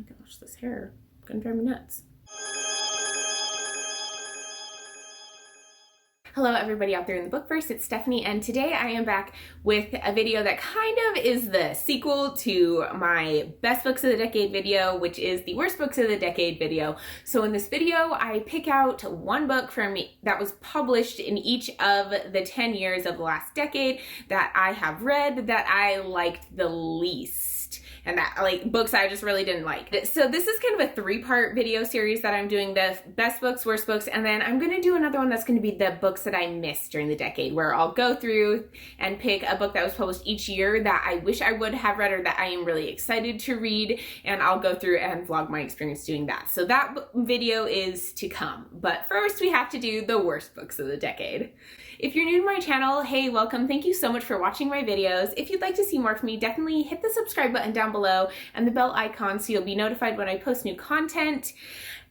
gosh, this hair is gonna drive me nuts. Hello everybody out there in the bookverse, it's Stephanie, and today I am back with a video that kind of is the sequel to my best books of the decade video, which is the worst books of the decade video. So in this video, I pick out one book from that was published in each of the 10 years of the last decade that I have read that I liked the least. And that, like, books I just really didn't like. So this is kind of a three-part video series that I'm doing, the best books, worst books, and then I'm gonna do another one that's gonna be the books that I missed during the decade, where I'll go through and pick a book that was published each year that I wish I would have read or that I am really excited to read, and I'll go through and vlog my experience doing that. So that video is to come. But first we have to do the worst books of the decade. If you're new to my channel, hey, welcome. Thank you so much for watching my videos. If you'd like to see more from me, definitely hit the subscribe button down below and the bell icon so you'll be notified when I post new content.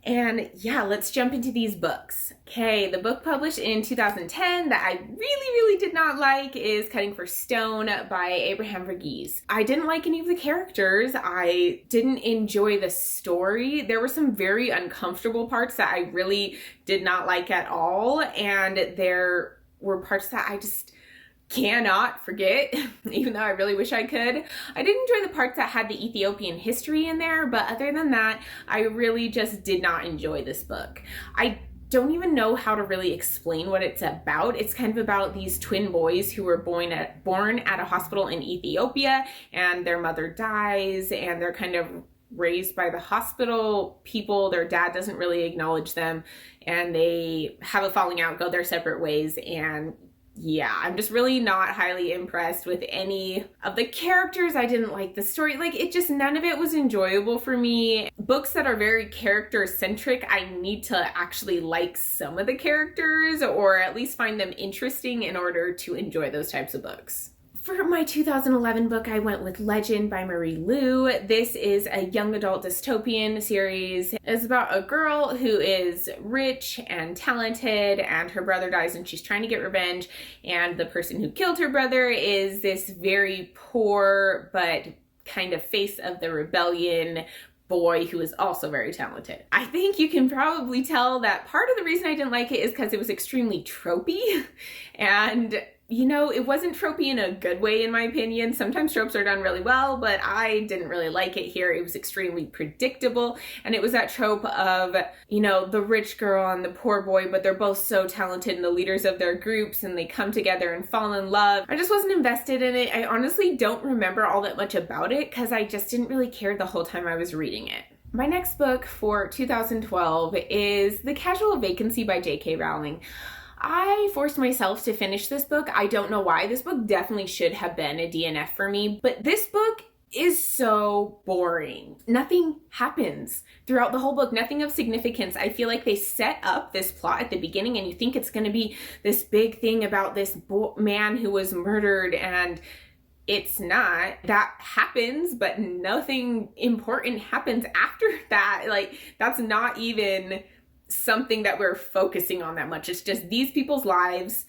And yeah, let's jump into these books. Okay, the book published in 2010 that I really did not like is Cutting for Stone by Abraham Verghese. I didn't like any of the characters. I didn't enjoy the story. There were some very uncomfortable parts that I really did not like at all, and there were parts that I just cannot forget, even though I really wish I could. I did enjoy the parts that had the Ethiopian history in there, but other than that, I really just did not enjoy this book. I don't even know how to really explain what it's about. It's kind of about these twin boys who were born at a hospital in Ethiopia, and their mother dies, and they're kind of raised by the hospital people. Their dad doesn't really acknowledge them, and they have a falling out, go their separate ways, and yeah, I'm just really not highly impressed with any of the characters. I didn't like the story. Like, it just, none of it was enjoyable for me. Books that are very character-centric, I need to actually like some of the characters, or at least find them interesting in order to enjoy those types of books. For my 2011 book, I went with Legend by Marie Lu. This is a young adult dystopian series. It's about a girl who is rich and talented, and her brother dies and she's trying to get revenge, and the person who killed her brother is this very poor but kind of face of the rebellion boy who is also very talented. I think you can probably tell that part of the reason I didn't like it is because it was extremely tropey, and you know, it wasn't tropey in a good way, in my opinion. Sometimes tropes are done really well, but I didn't really like it here. It was extremely predictable, and it was that trope of, you know, the rich girl and the poor boy, but they're both so talented and the leaders of their groups, and they come together and fall in love. I just wasn't invested in it. I honestly don't remember all that much about it because I just didn't really care the whole time I was reading it. My next book for 2012 is The Casual Vacancy by J.K. Rowling. I forced myself to finish this book. I don't know why. This book definitely should have been a DNF for me, but this book is so boring. Nothing happens throughout the whole book, nothing of significance. I feel like they set up this plot at the beginning and you think it's going to be this big thing about this man who was murdered, and it's not. That happens, but nothing important happens after that. Like, that's not even something that we're focusing on that much. It's just these people's lives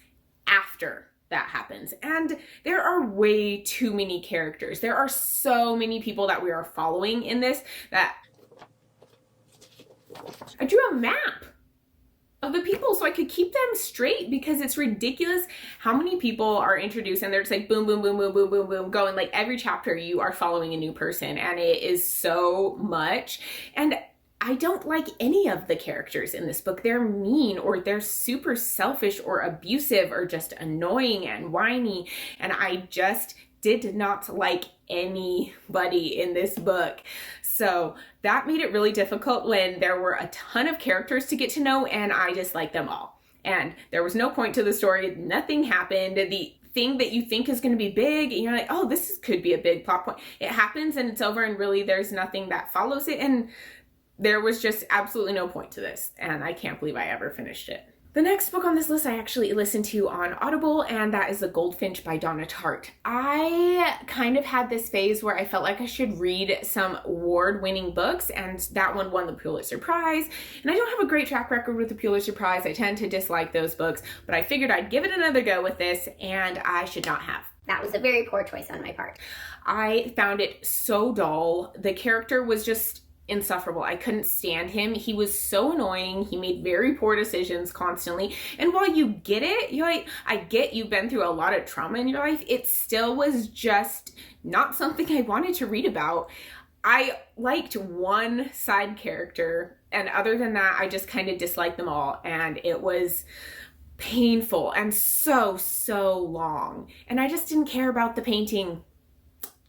after that happens. And there are way too many characters. There are so many people that we are following in this that I drew a map of the people so I could keep them straight, because it's ridiculous how many people are introduced and they're just like boom, boom, boom, boom, boom, boom, boom, going like every chapter you are following a new person, and it is so much. And I don't like any of the characters in this book. They're mean, or they're super selfish or abusive or just annoying and whiny. And I just did not like anybody in this book. So that made it really difficult when there were a ton of characters to get to know, and I just liked them all. And there was no point to the story. Nothing happened. The thing that you think is going to be big, and you're like, oh, this could be a big plot point. It happens and it's over, and really there's nothing that follows it. And there was just absolutely no point to this, and I can't believe I ever finished it. The next book on this list I actually listened to on Audible, and that is The Goldfinch by Donna Tartt. I kind of had this phase where I felt like I should read some award-winning books, and that one won the Pulitzer Prize. And I don't have a great track record with the Pulitzer Prize. I tend to dislike those books, but I figured I'd give it another go with this, and I should not have. That was a very poor choice on my part. I found it so dull. The character was just insufferable. I couldn't stand him. He was so annoying. He made very poor decisions constantly. And while you get it, you're like, I get you've been through a lot of trauma in your life, it still was just not something I wanted to read about. I liked one side character, and other than that, I just kind of disliked them all, and it was painful and so long. And I just didn't care about the painting.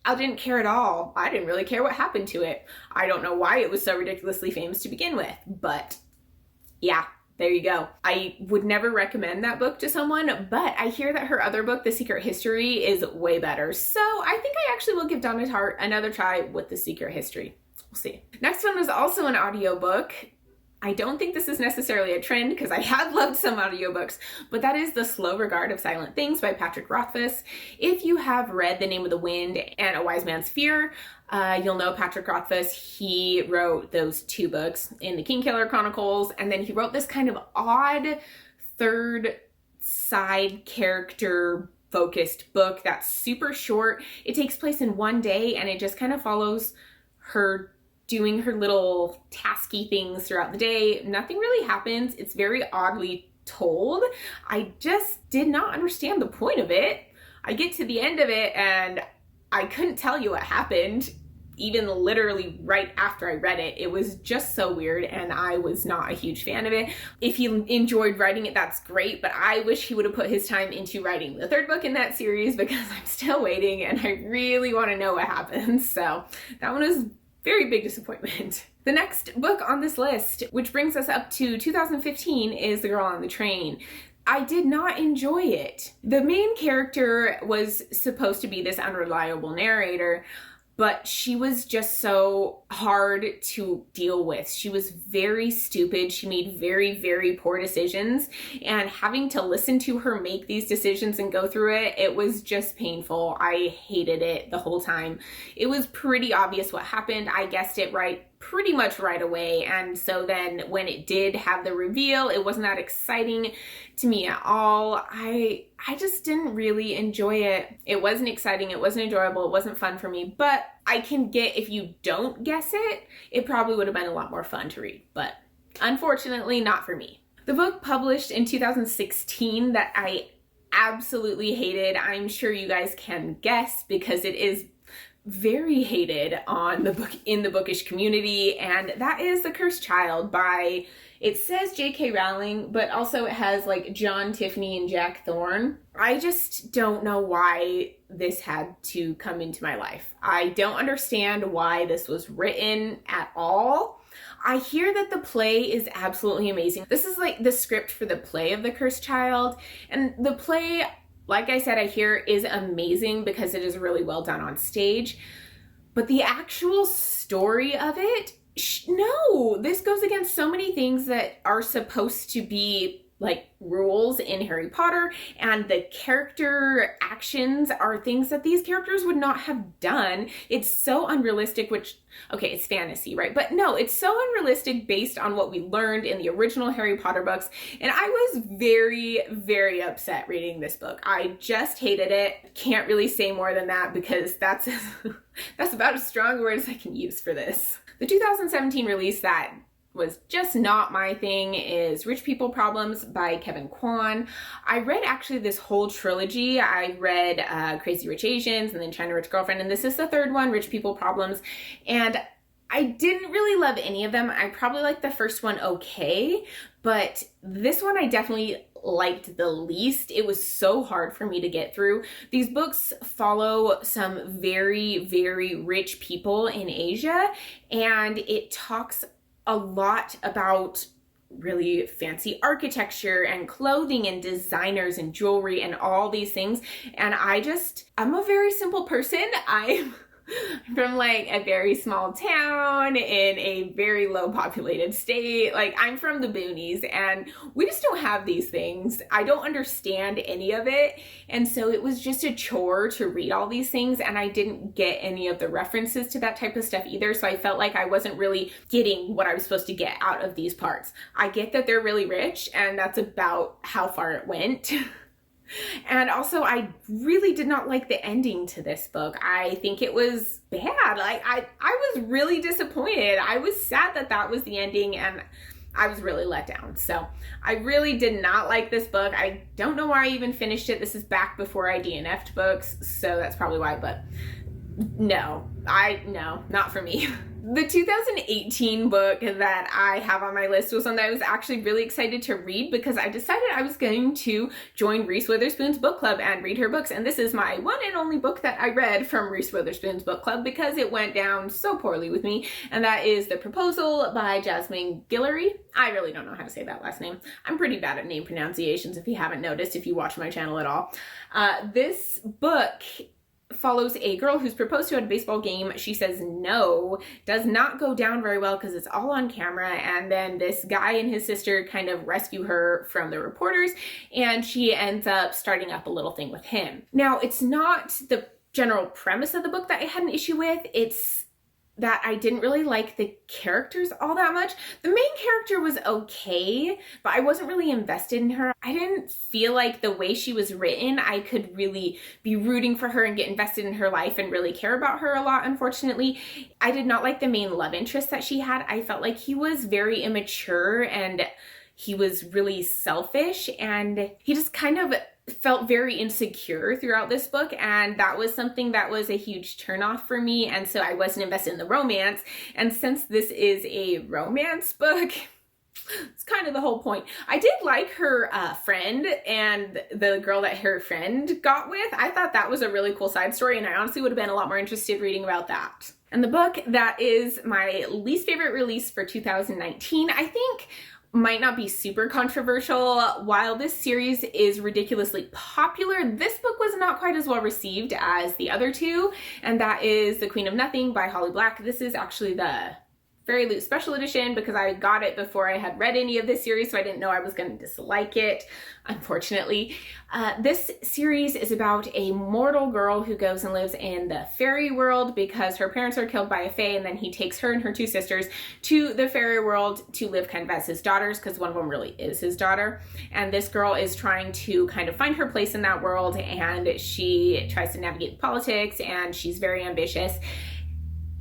I didn't care at all. I didn't really care what happened to it. I don't know why it was so ridiculously famous to begin with, but yeah, there you go. I would never recommend that book to someone, but I hear that her other book, The Secret History, is way better. So I think I actually will give Donna Tartt another try with The Secret History. We'll see. Next one was also an audiobook. I don't think this is necessarily a trend because I have loved some audiobooks, but that is The Slow Regard of Silent Things by Patrick Rothfuss. If you have read The Name of the Wind and A Wise Man's Fear, you'll know Patrick Rothfuss. He wrote those two books in the Kingkiller Chronicles, and then he wrote this kind of odd third side character focused book that's super short. It takes place in one day, and it just kind of follows her doing her little tasky things throughout the day. Nothing really happens. It's very oddly told. I just did not understand the point of it. I get to the end of it and I couldn't tell you what happened, even literally right after I read it. It was just so weird, and I was not a huge fan of it. If he enjoyed writing it, that's great, but I wish he would have put his time into writing the third book in that series, because I'm still waiting and I really want to know what happens. So that one was very big disappointment. The next book on this list, which brings us up to 2015, is The Girl on the Train. I did not enjoy it. The main character was supposed to be this unreliable narrator, but she was just so hard to deal with. She was very stupid. She made very poor decisions, and having to listen to her make these decisions and go through it, it was just painful. I hated it the whole time. It was pretty obvious what happened. I guessed it pretty much right away, and so then when it did have the reveal, it wasn't that exciting to me at all. I just didn't really enjoy it. It wasn't exciting, it wasn't enjoyable, it wasn't fun for me, but I can get, if you don't guess it, it probably would have been a lot more fun to read, but unfortunately not for me. The book published in 2016 that I absolutely hated, I'm sure you guys can guess because it is very hated in the bookish community, and that is The Cursed Child by, it says J.K. Rowling, but also it has like John Tiffany and Jack Thorne. I just don't know why this had to come into my life. I don't understand why this was written at all. I hear that the play is absolutely amazing. This is like the script for the play of The Cursed Child, and the play, like I said, I hear is amazing because it is really well done on stage. But the actual story of it, no, this goes against so many things that are supposed to be like rules in Harry Potter, and the character actions are things that these characters would not have done. It's so unrealistic, which, okay, it's fantasy, right? But no, it's so unrealistic based on what we learned in the original Harry Potter books, and I was very upset reading this book. I just hated it. Can't really say more than that because that's about as strong a word as I can use for this. The 2017 release that was just not my thing is Rich People Problems by Kevin Kwan. I read actually this whole trilogy. I read Crazy Rich Asians and then China Rich Girlfriend, and this is the third one, Rich People Problems, and I didn't really love any of them. I probably liked the first one okay, but this one I definitely liked the least. It was so hard for me to get through. These books follow some very rich people in Asia, and it talks a lot about really fancy architecture and clothing and designers and jewelry and all these things. And I'm a very simple person. I'm from like a very small town in a very low populated state. Like, I'm from the boonies and we just don't have these things. I don't understand any of it. And so it was just a chore to read all these things, and I didn't get any of the references to that type of stuff either. So I felt like I wasn't really getting what I was supposed to get out of these parts. I get that they're really rich, and that's about how far it went. And also, I really did not like the ending to this book. I think it was bad. Like, I was really disappointed. I was sad that that was the ending, and I was really let down. So I really did not like this book. I don't know why I even finished it. This is back before I DNF'd books, so that's probably why, but no, not for me. The 2018 book that I have on my list was one that I was actually really excited to read because I decided I was going to join Reese Witherspoon's book club and read her books. And this is my one and only book that I read from Reese Witherspoon's book club because it went down so poorly with me. And that is The Proposal by Jasmine Guillory. I really don't know how to say that last name. I'm pretty bad at name pronunciations if you haven't noticed, if you watch my channel at all. This book follows a girl who's proposed to at a baseball game. She says no, does not go down very well because it's all on camera, and then this guy and his sister kind of rescue her from the reporters, and she ends up starting up a little thing with him. Now, it's not the general premise of the book that I had an issue with, it's that I didn't really like the characters all that much. The main character was okay, but I wasn't really invested in her. I didn't feel like the way she was written, I could really be rooting for her and get invested in her life and really care about her a lot, unfortunately. I did not like the main love interest that she had. I felt like he was very immature and he was really selfish, and he just kind of felt very insecure throughout this book, and that was something that was a huge turnoff for me, and so I wasn't invested in the romance. And since this is a romance book, it's kind of the whole point. I did like her friend and the girl that her friend got with. I thought that was a really cool side story, and I honestly would have been a lot more interested reading about that. And the book that is my least favorite release for 2019, I think might not be super controversial. While this series is ridiculously popular, this book was not quite as well received as the other two, and that is The Queen of Nothing by Holly Black. This is actually the Fairy Loot Special Edition because I got it before I had read any of this series, so I didn't know I was going to dislike it, unfortunately. This series is about a mortal girl who goes and lives in the fairy world because her parents are killed by a fae, and then he takes her and her two sisters to the fairy world to live kind of as his daughters because one of them really is his daughter. And this girl is trying to kind of find her place in that world, and she tries to navigate politics, and she's very ambitious.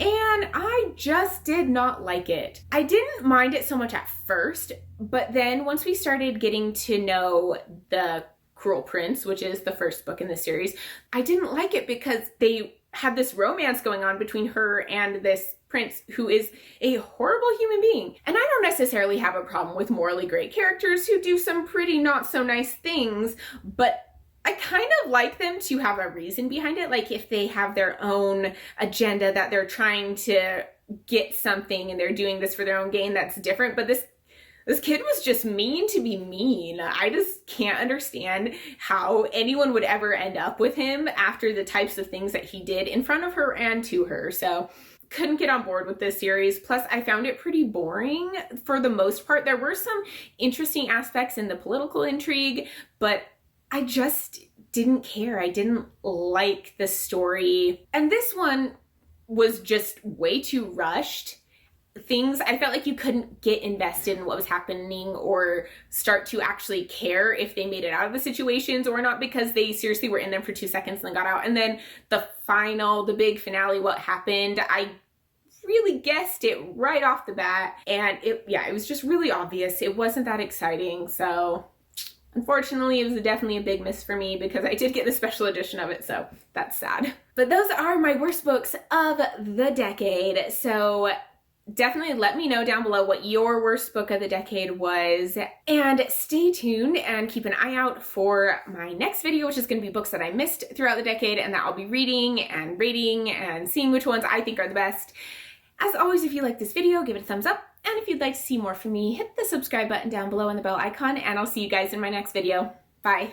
And I just did not like it. I didn't mind it so much at first, but then once we started getting to know the Cruel Prince, which is the first book in the series, I didn't like it because they had this romance going on between her and this prince who is a horrible human being. And I don't necessarily have a problem with morally great characters who do some pretty not so nice things, but I kind of like them to have a reason behind it. Like if they have their own agenda that they're trying to get something and they're doing this for their own gain, that's different. But this kid was just mean to be mean. I just can't understand how anyone would ever end up with him after the types of things that he did in front of her and to her. So couldn't get on board with this series. Plus, I found it pretty boring for the most part. There were some interesting aspects in the political intrigue, but I just didn't care. I didn't like the story. And this one was just way too rushed. I felt like you couldn't get invested in what was happening or start to actually care if they made it out of the situations or not, because they seriously were in them for 2 seconds and then got out. And then the big finale, what happened, I really guessed it right off the bat. And it was just really obvious. It wasn't that exciting. So unfortunately, it was definitely a big miss for me because I did get the special edition of it, so that's sad. But those are my worst books of the decade, so definitely let me know down below what your worst book of the decade was, and stay tuned and keep an eye out for my next video, which is going to be books that I missed throughout the decade and that I'll be reading and rating and seeing which ones I think are the best. As always, if you like this video, give it a thumbs up. And if you'd like to see more from me, hit the subscribe button down below and the bell icon, and I'll see you guys in my next video. Bye.